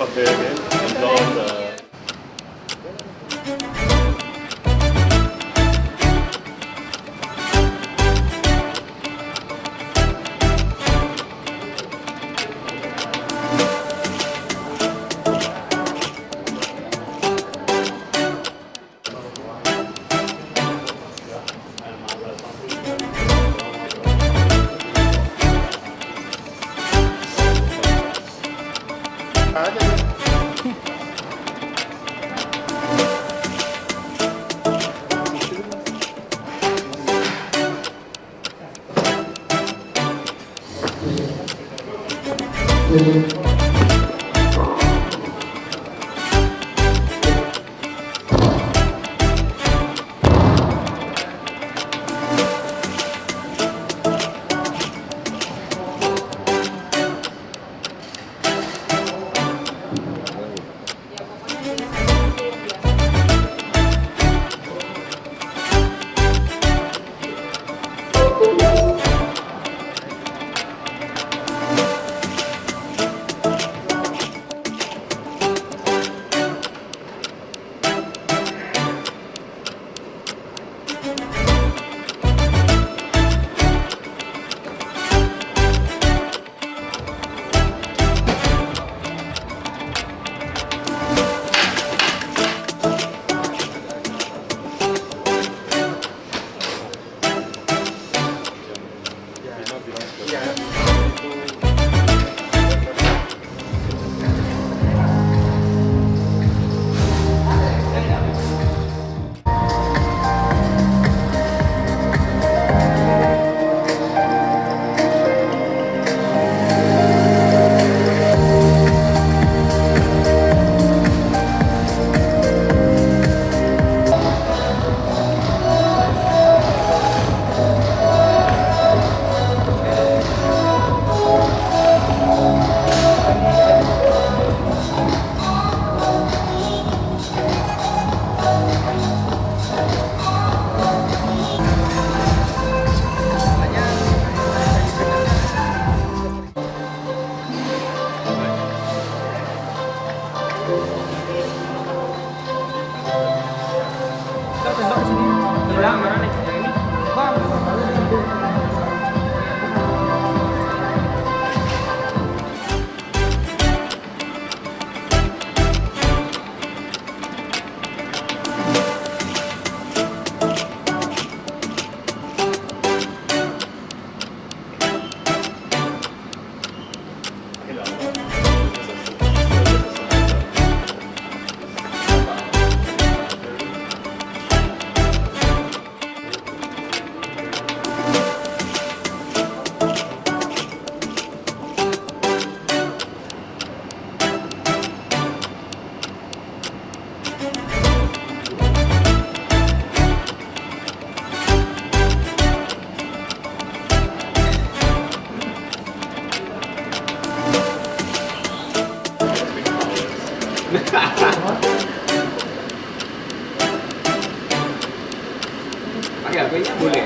Okay, okay. Enjoy the Pakai HP-nya boleh.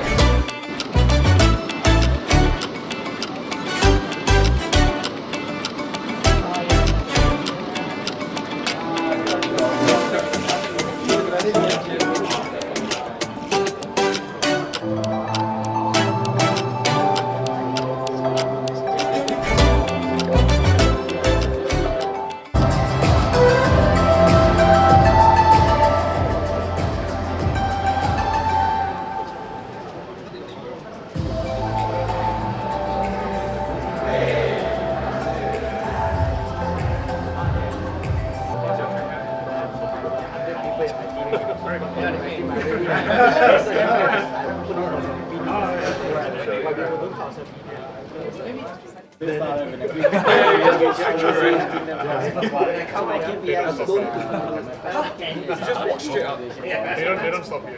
They don't stop you.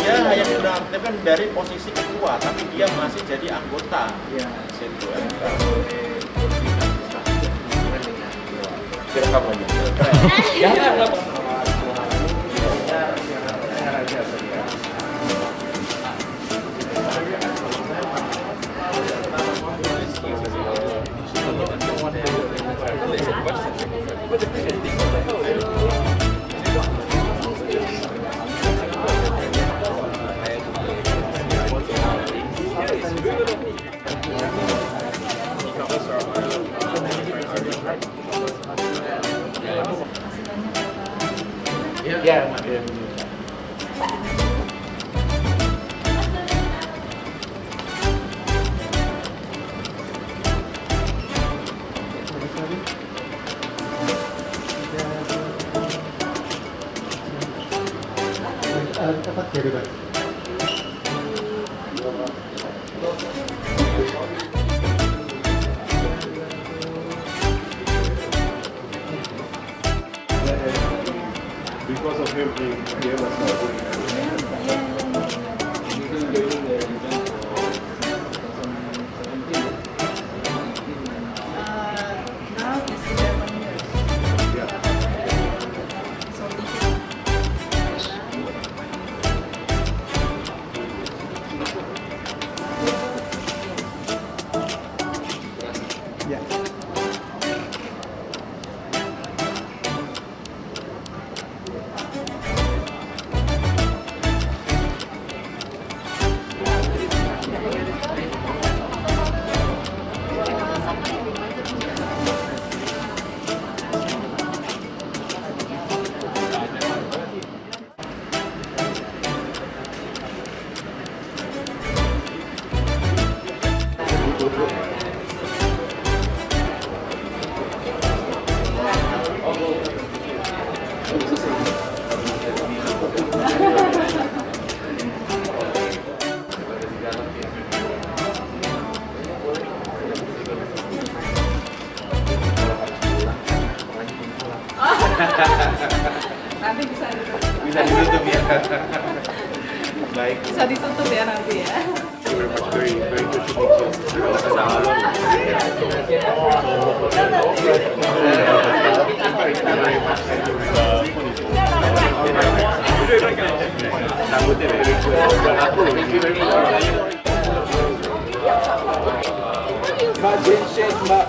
Dia hanya dinonaktifkan dari posisi ketua, tapi dia masih jadi anggota. Iya. Situ MK. Direkam aja. Jangan. Yeah. Tepat ya, Pak. Because of him, he gave us a Nanti bisa ditutup. Bisa ditutup ya. Baik. Bisa ditutup ya nanti ya. very good to meet Mbak Jenshek, Mbak.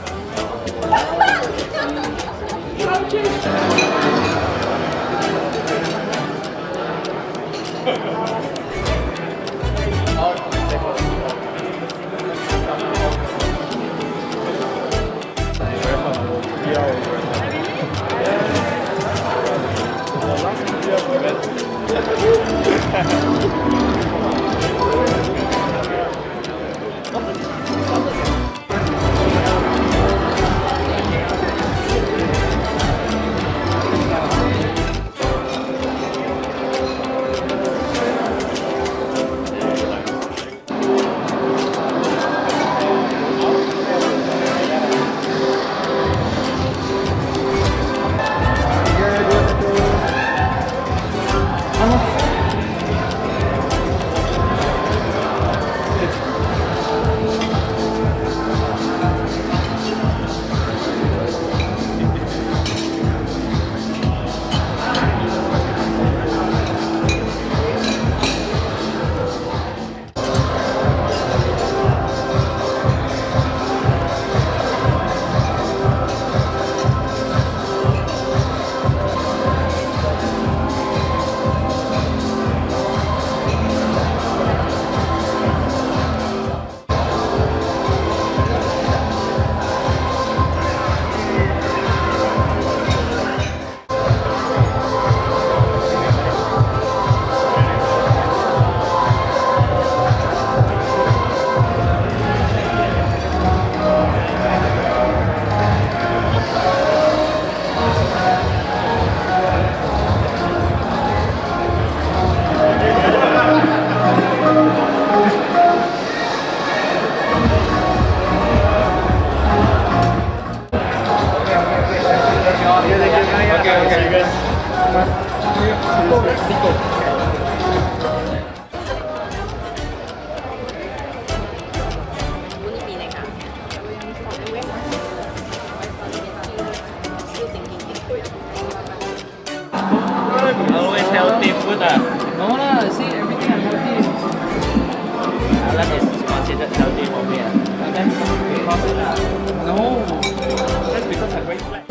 lah. No lah, see everything I'm healthy. Alan is considered healthy for me. That's because no. That's because I'm very flat.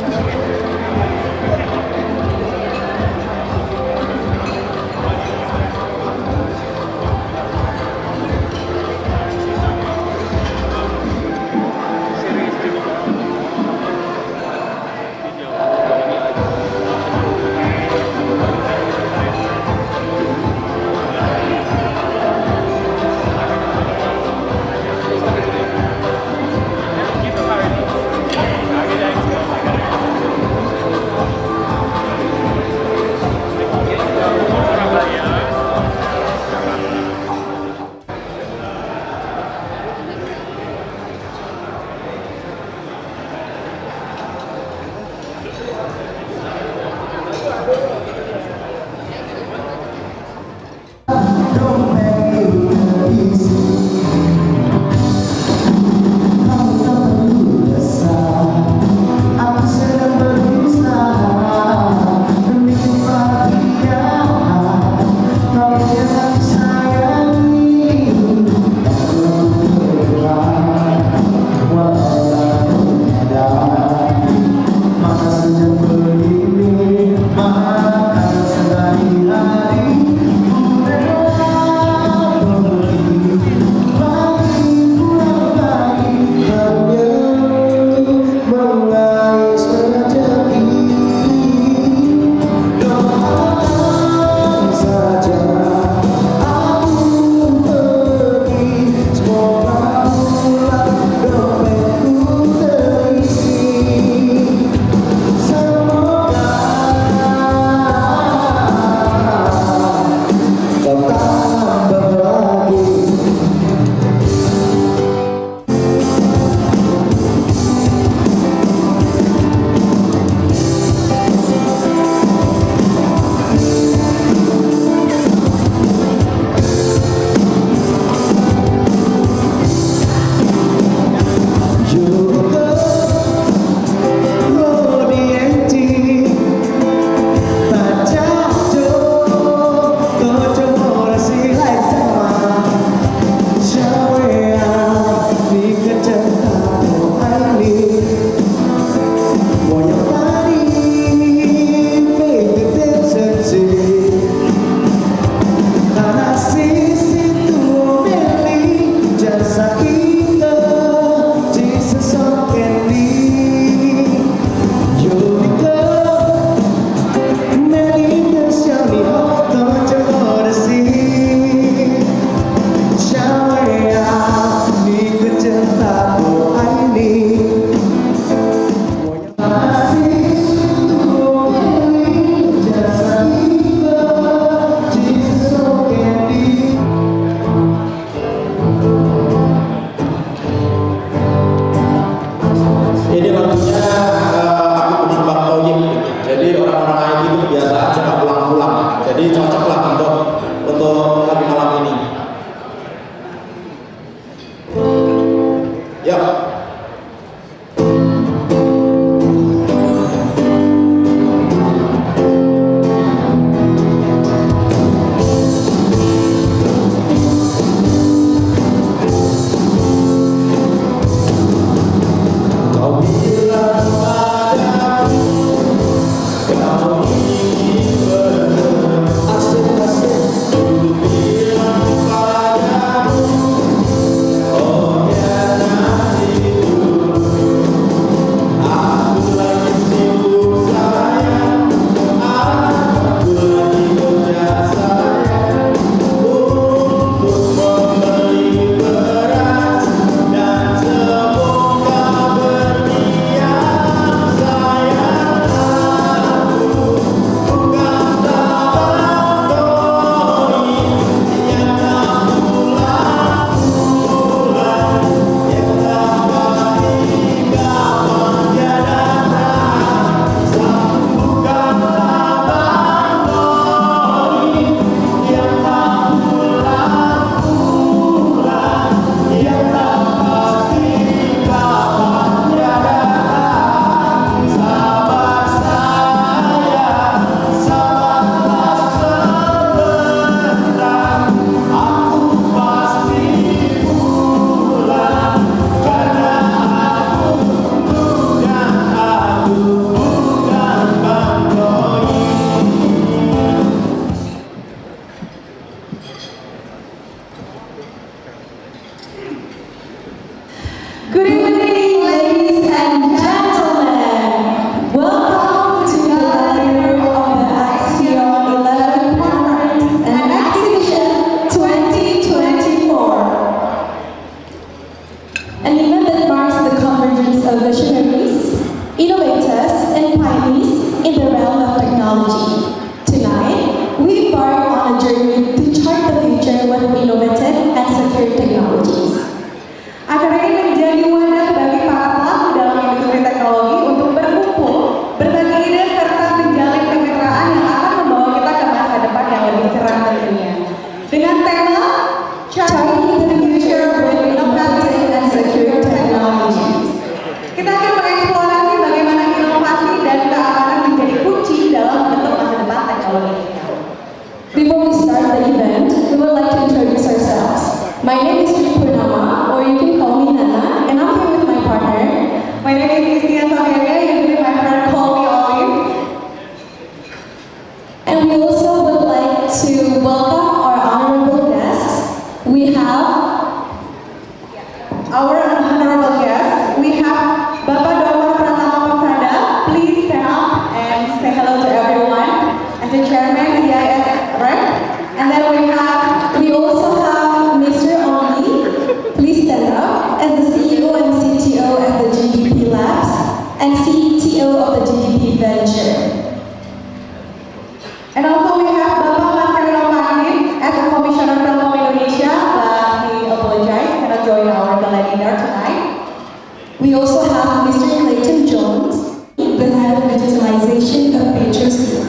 We also have Mr. Clayton Jones, the head of digitalization of Patriocy.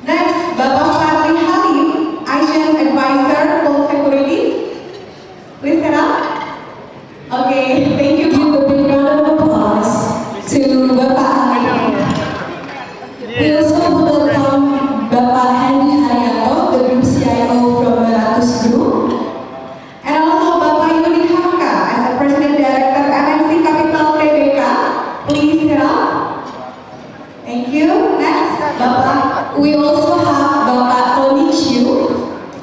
Next, Bapak Fadli Halim, Asian Advisor, Full Security. Please stand up. Okay, thank you. Give a big round of applause to Bapak Halim. We also welcome Bapak Hendy Haryanto, the Group CIO from Maret Group. And also Bapak Yudi Hamka, as a President Director MNC Capital TBK. Please stand up. Thank you. Next, Bapak. We also have Bapak Tony Chiu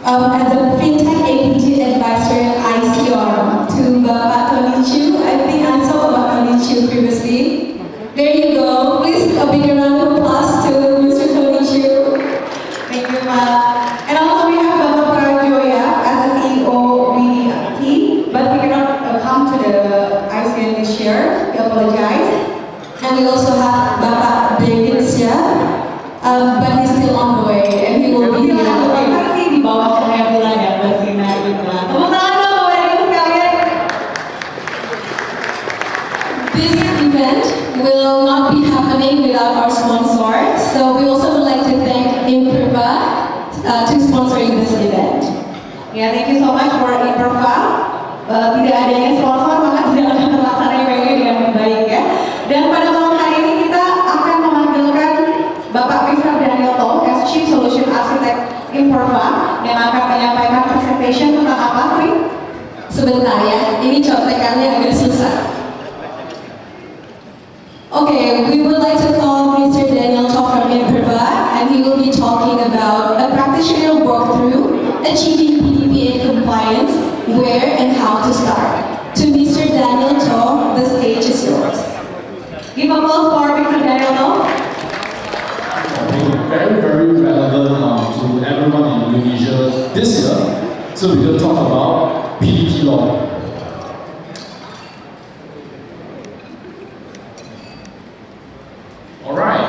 as the FinTech APG Advisor at XCION. To Bapak Tony Chiu, I think I saw Bapak Tony Chiu previously. There you go. Please a big round of applause to Mr. Tony Chiu. Thank you, Pak. And also we have Bapak Prajoya as a CEO VDT, but we cannot come to the ICN this year. We apologize. And we also have Bapak David Sia, but he's still on the way and he will be here. Masih di bawah cahaya bulan ya, bersinar di bulan. Tepuk tangan dong buat ibu sekalian. This event will not be happening without our sponsor, so we also would like to thank Imperva to sponsoring this event. Ya, thank you so much for Imperva. Tidak adanya sponsor, maka tidak akan terlaksana event dengan baik ya. Dan pada malam hari ini kita akan memanggilkan Bapak Mr. Daniel Tong as Chief Solution Architect Imperva yang akan menyampaikan presentation tentang apa, Sri? Sebentar ya, ini contekannya agak susah. Okay, we would like to call Mr. Daniel Tong from Imperva, and he will be talking about a practitioner walkthrough achieving PDPA compliance, where and how to start. To Mr. Daniel Tong, the stage is yours. Give applause for Mr. Daniel Tong. Very, very relevant to everyone in Indonesia this year. So we're going to talk about PDP law. Alright.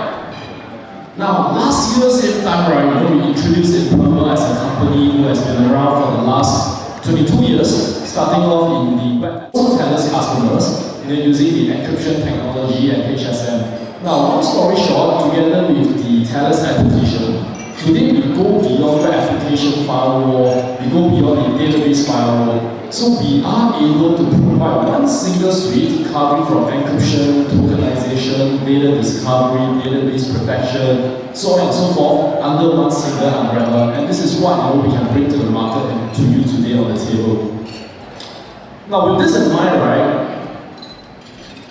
Now, last year, same time, right, we introduced Imperva as a company who has been around for the last 22 years, starting off in the web TELUS customers, and then using the encryption technology and HSM. Now, long story short, together with the TELUS acquisition, today we go beyond the application firewall, we go beyond the database firewall, so we are able to provide one single suite covering from encryption, tokenization, data discovery, database protection, so on and so forth, under one single umbrella. And this is what we can bring to the market and to you today on the table. Now, with this in mind, right,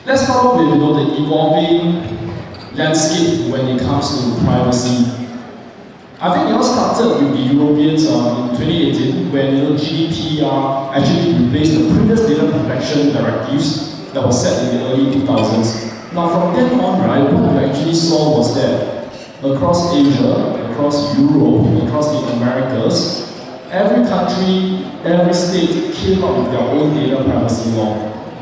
let's start off with the evolving landscape when it comes to privacy. I think it all started with the Europeans in 2018 when GDPR actually replaced the previous data protection directives that was set in the early 2000s. Now from then on, right, what we actually saw was that across Asia, across Europe, across the Americas, every country, every state came up with their own data privacy law.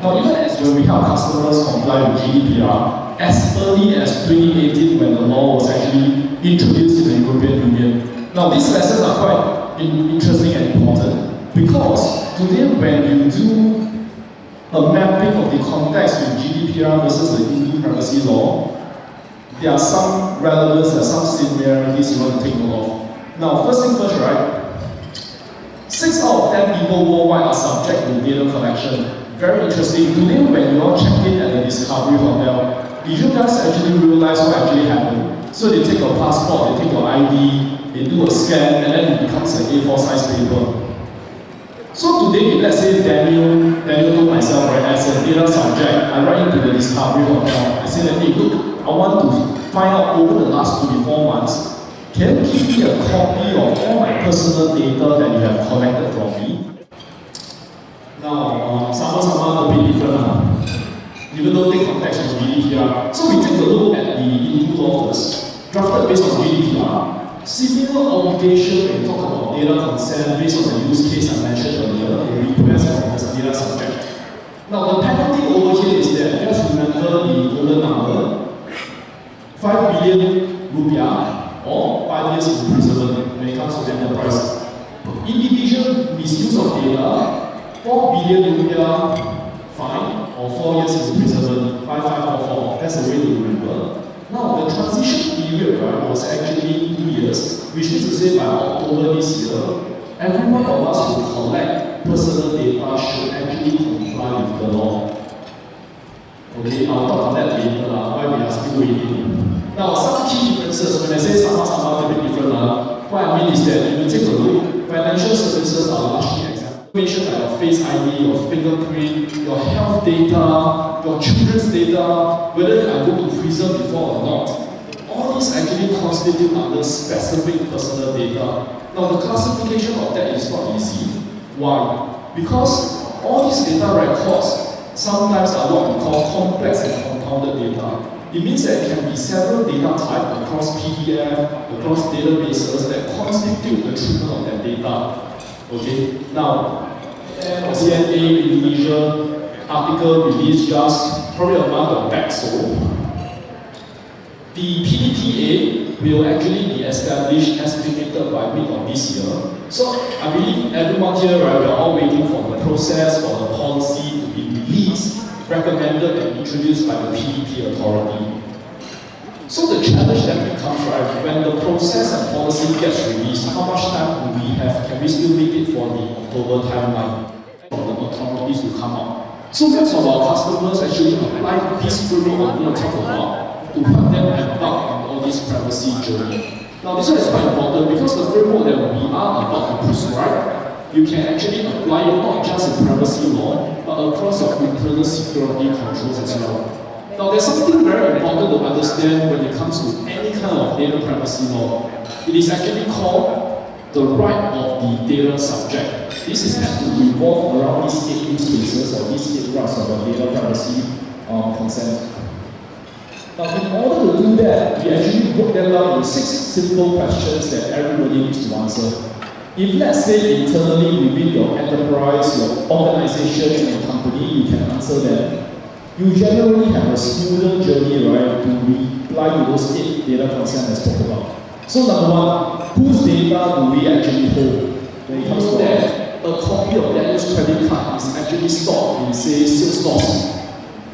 Now even as when we help customers comply with GDPR, as early as 2018 when the law was actually introduced in the European Union. Now these lessons are quite interesting and important because today when you do a mapping of the context with GDPR versus the EU privacy law, there are some relevance, there are some similarities you want to take note of. Now first thing first, right? 6 out of 10 people worldwide are subject to data collection. Very interesting. Today when you all check in at the Discovery Hotel, did you guys actually realize what actually happened? So they take your passport, they take your ID, they do a scan, and then it becomes an A4 size paper. So today, if let's say Daniel told myself, right, as a data subject, I write into the Discovery Hotel, I say that, hey, look, I want to find out over the last 24 months, can you give me a copy of all my personal data that you have collected from me? Now, sama-sama a bit different. Even though take context from GDPR. So we take a look at the EU law first, drafted based on GDPR. Similar obligation when we talk about data consent based on the use case I mentioned earlier, the request from the data subject. Now the penalty over here is that, just remember the golden number, 5 billion rupiah or 5 years imprisonment when it comes to enterprise. Individual misuse of data, 4 billion rupiah fine, or 4 years imprisonment, 5544. That's the way to remember. Now, the transition period, right, was actually 2 years, which means to say by October this year, every one of us who collect personal data should actually comply with the law. Okay, I'll talk on that later, why we are still waiting. Now, some key differences, when I say somehow a bit different, what I mean is that if you take a look, financial services are largely exempt. Information like your face ID, your fingerprint, your health data, your children's data, whether they are going to prison before or not, all these actually constitute under specific personal data. Now, the classification of that is not easy. Why? Because all these data records sometimes are what we call complex and compounded data. It means that it can be several data types across PDF, across databases that constitute the treatment of that data. Okay, now, CNA Indonesia article released just probably a month back, so the PDPA will actually be established, estimated by mid of this year. So I believe everyone here, right, we are all waiting for the process, for the policy to be released, recommended and introduced by the PDP authority. So the challenge that becomes, right, when the process and policy gets released, how much time do we have? Can we still make it for the October timeline for the authorities to come out? So that's how our customers actually apply this framework I'm going to talk about to help them embark on all this privacy journey. Now this one is quite important because the framework that we are about to prescribe, you can actually apply it not just in privacy law, but across your internal security controls as well. Now there's something very important to understand when it comes to any kind of data privacy law. It is actually called the right of the data subject. This is has to revolve around these 8 use cases or these 8 rights of the data privacy consent. Now in order to do that, we actually broke them down into 6 simple questions that everybody needs to answer. If let's say internally within your enterprise, your organization, your company, you can answer them, you generally have a smoother journey, right, to reply to those 8 data consent I spoke about. So number 1, whose data do we actually hold? When it comes to that, a copy of that credit card is actually stored in, say, Salesforce,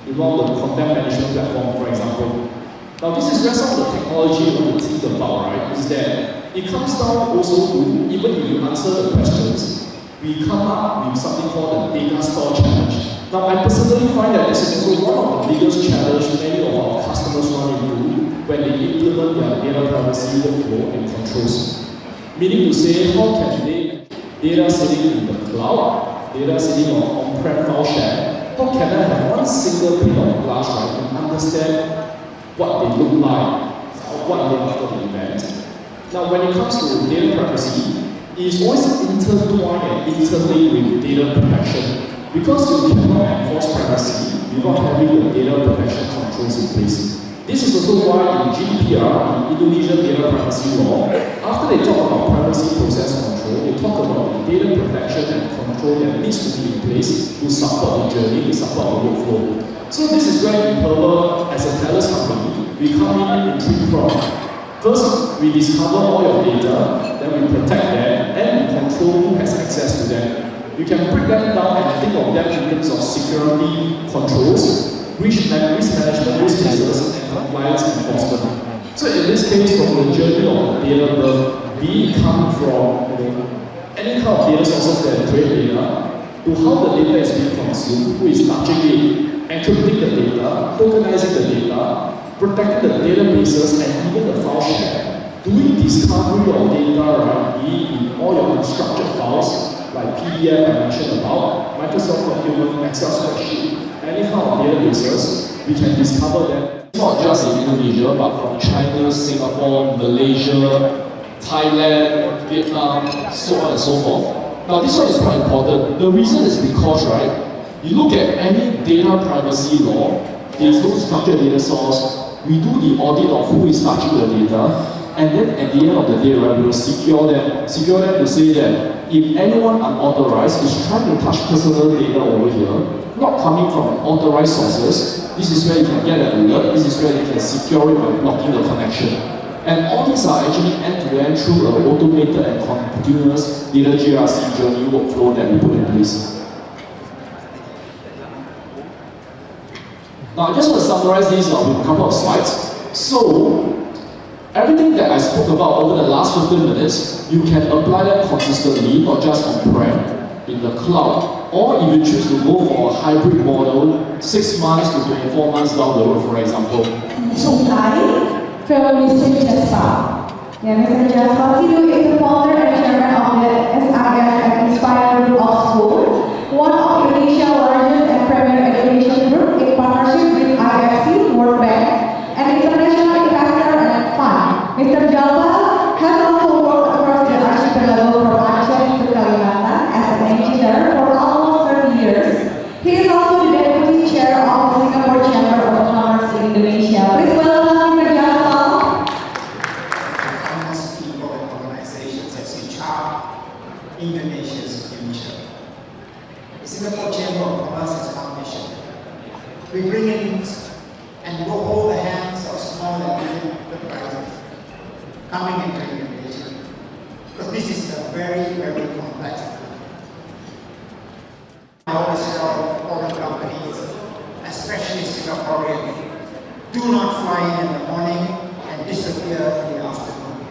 in one of the content management platform, for example. Now this is where some of the technology you want to think about, right, is that it comes down also to, even if you answer the questions, we come up with something called the data store challenge. Now I personally find that this is also one of the biggest challenges many of our customers run into when they implement their data privacy workflow and controls. Meaning to say, how can they, data sitting in the cloud, data sitting on on-prem file share, how can I have one single pane of glass, right, to understand what they look like, what they after the event. Now when it comes to data privacy, it is always intertwined and interlinked with data protection. Because you cannot enforce privacy without having the data protection controls in place. This is also why in GDPR, in Indonesian data privacy law, after they talk about privacy process control, they talk about the data protection and control that needs to be in place to support the journey, to support the workflow. So this is where in Perver, as a Thales company, we come in 3 prongs. First, we discover all your data, then we protect them, and we control who has access to them. You can break them down and think of them in terms of security controls, risk management, risk cases, and compliance enforcement. So in this case, from the journey of data birth, be it coming from any kind of data sources that create data, to how the data is being consumed, who is touching it, encrypting the data, tokenizing the data, protecting the databases, and even the file share, doing discovery of data, right, be it in all your unstructured files, like PDF I mentioned about, Microsoft document, Excel spreadsheet, any kind of databases, we can discover them not just in Indonesia, but from China, Singapore, Malaysia, Thailand, Vietnam, so on and so forth. Now this one is quite important. The reason is because, right, you look at any data privacy law, there's no structured data source, we do the audit of who is touching the data, and then at the end of the day, right, we will secure them to say that if anyone unauthorized is trying to touch personal data over here, not coming from authorized sources, this is where you can get an alert, this is where you can secure it by blocking the connection. And all these are actually end-to-end through an automated and continuous data GRC journey workflow that we put in place. Now, I just want to summarize these with a couple of slides. So, everything that I spoke about over the last 15 minutes, you can apply that consistently, not just on-prem, in the cloud, or if you choose to go for a hybrid model, 6 months to 24 months down the road, for example. So, from Mr. Jasper. Yeah, Mr. Jasper, CDO is the founder and chairman of the SIS and Inspire Group of School, one of Indonesia's largest and premier education group in partnership with IFC, World Bank, and international investor and fund. Mr. Jalpa has also worked across the archipelago from Aceh to Kalimantan as an engineer for almost 30 years. He is also the deputy chair of the Singapore Chamber of Commerce in Indonesia. Please welcome Mr. Jalpa. Finance people and organizations as we chart Indonesia's future. The Singapore Chamber of Commerce is our mission. We bring in and will hold the hands of small and medium enterprises coming into Indonesia, because this is a very, very complex country. I always tell foreign companies, especially Singaporean, do not fly in the morning and disappear in the afternoon.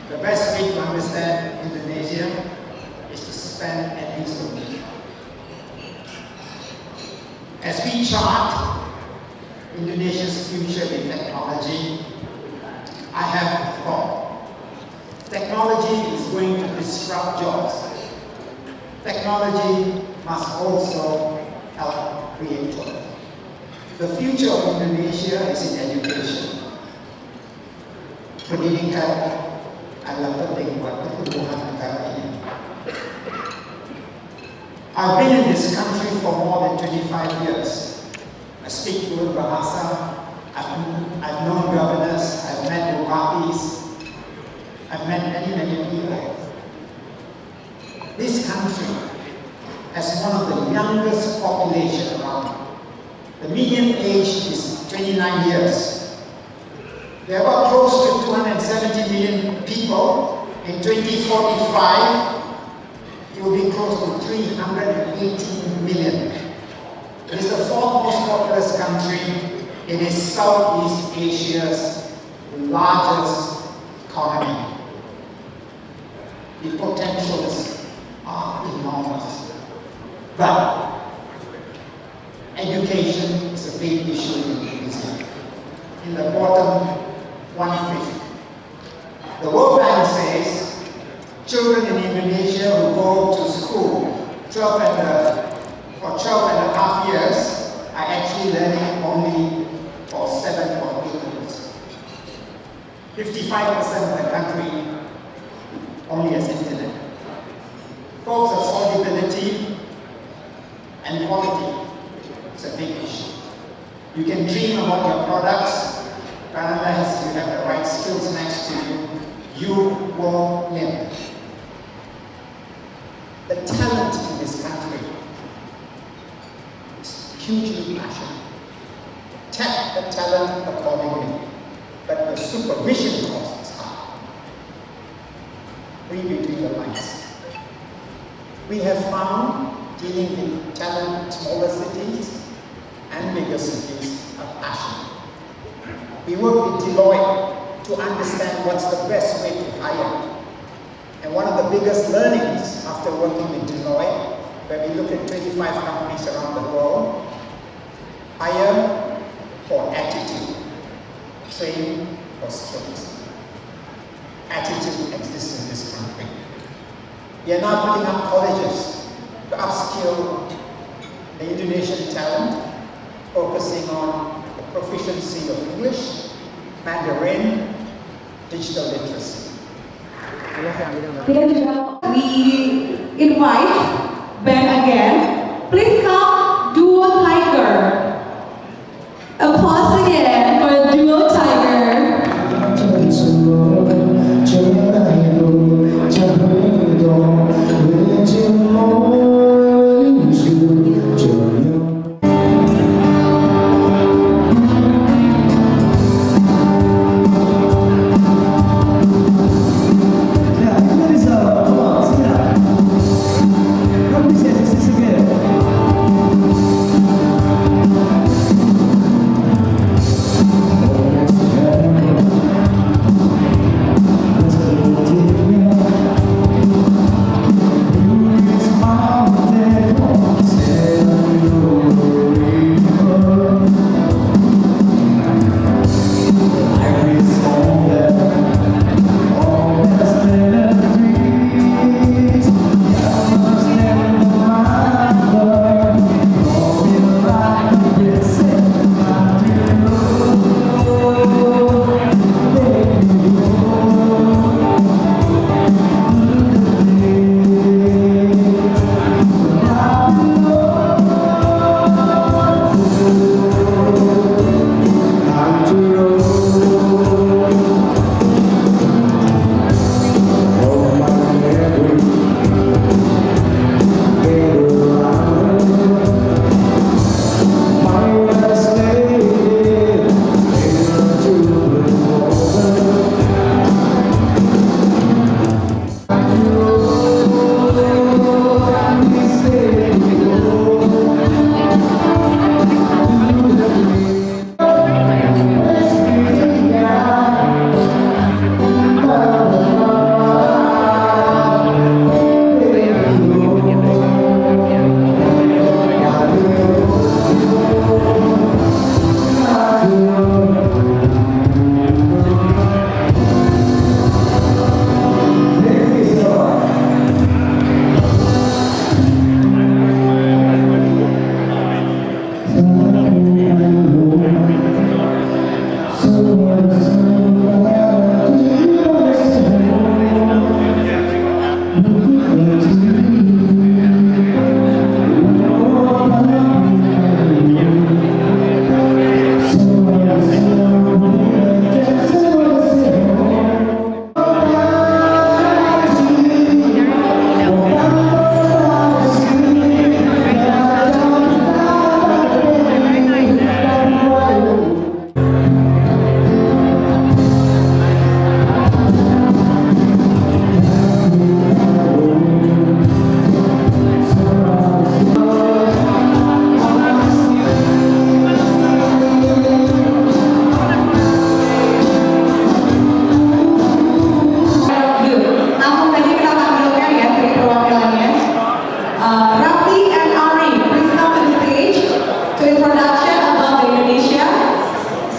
The best way to understand Indonesia is to spend at least a week. As we chart Indonesia's future in technology, I have a thought. Technology is going to disrupt jobs. Technology must also help create jobs. The future of Indonesia is in education. Pendidikan adalah penting buat pertumbuhan negara ini. I've been in this country for more than 25 years. I speak fluent bahasa. I've known governors. I've met bupati's. I've met many people. This country has one of the youngest population around. The median age is 29 years. There are about close to 270 million people. In 2045, it will be close to 318 million. It is the fourth most populous country. It is Southeast Asia's largest economy. The potentials are enormous. But education is a big issue in Indonesia. In the bottom 1/5. The World Bank says children in Indonesia who go to school 12 and a half years are actually learning only for 7 or 8 years. 55% of the country only has internet. Folks, affordability and quality is a big issue. You can dream about your products, but unless you have the right skills next to you, you will limp. The talent in this country is hugely passionate. Tap the talent accordingly, but the supervision costs are. Read between the lines. We have found dealing with talent in smaller cities and bigger cities a passion. We work with Deloitte to understand what's the best way to hire. And one of the biggest learnings after working with Deloitte, where we look at 25 companies around the world, hire for attitude, train for skills. Attitude exists in this country. We are now putting up colleges to upskill the Indonesian talent, focusing on the proficiency of English, Mandarin, digital literacy. We invite Ben again. Please come, Duo Tiger. Applause again for Duo Tiger. This is again.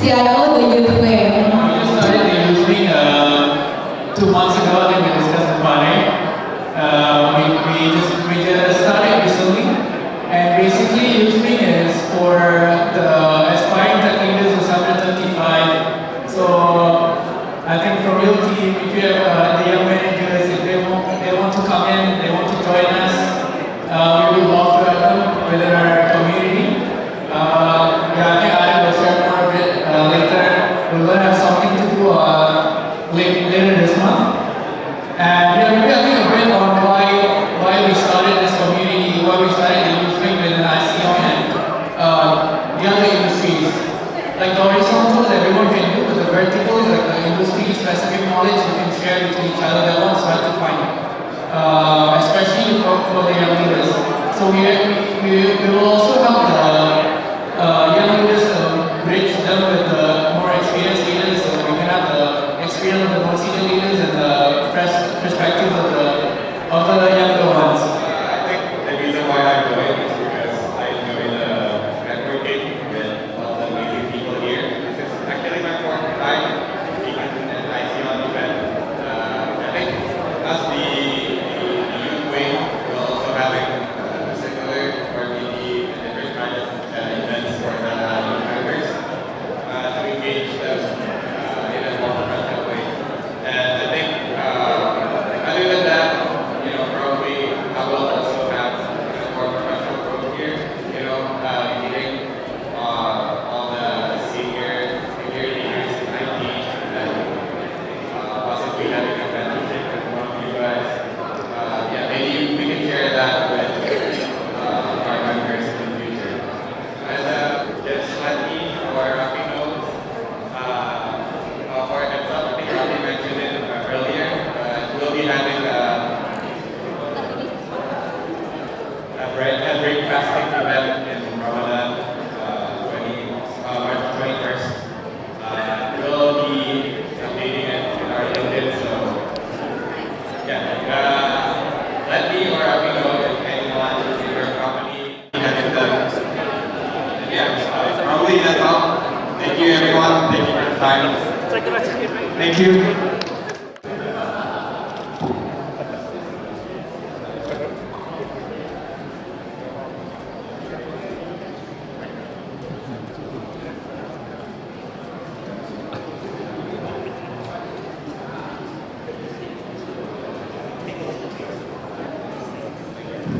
XCIO, the youth wing? We just started the youth wing 2 months ago. I think we discussed about it. We just started recently, and basically youth wing is for the aspiring tech leaders who's under 35. So I think from your team, if you have the young managers, if they want to come in, they want to join us, we will love to have them within our community. I think Ari will share more of it later. We're going to have something to do later this month. And maybe I think a bit on why we started this community, why we started the youth wing within XCION and the other industries. Like the horizontals everyone can do, but the verticals, like the industry-specific knowledge you can share with each other, that one's hard to find. Especially for the young leaders. So we will also help the young leaders bridge them with the more experienced leaders, so we can have the experience of the more senior leaders and the perspective of the younger ones. I think the reason why I'm doing is because I enjoy the networking with all the amazing people here. This is actually my fourth time speaking at XCION event. I think as the youth wing, we're also having similar or maybe different kind of events for the youth members to engage them in a more professional way. And I think other than that, probably I will also have more professional growth here. Meeting all the senior leaders in IT and possibly having a mentorship with one of you guys. Maybe we can share that with our members in the future. And just let me or Rafi know, for a heads up, I think Rafi mentioned it earlier, we'll be having a breakfasting event in Ramadan, March 21st. We'll be updating it in our LinkedIn, so let me or Rafi know if anyone in your company has it done. Probably that's all. Thank you everyone, thank you for the time. Thank you.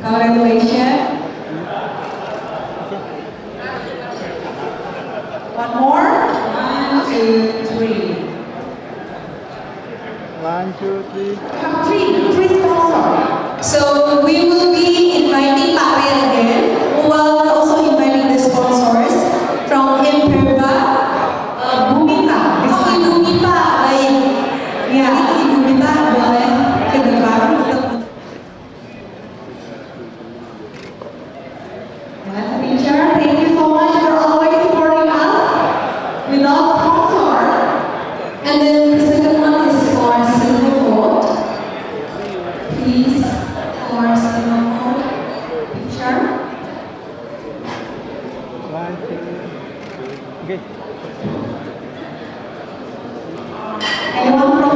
Congratulations. One more. 1, 2, 3. 1, 2, 3. Have three sponsors. So we will be inviting Maret again, while also inviting the sponsors from Imperva, Bumita. Oh, Ibu Mita, baik. Ya, Ibu Mita boleh ke depan untuk teacher, thank you so much for always supporting us without sponsor. And then the second one is for single vote. Please, for single vote. Teacher. 1, 2, 3. Okay. Anyone from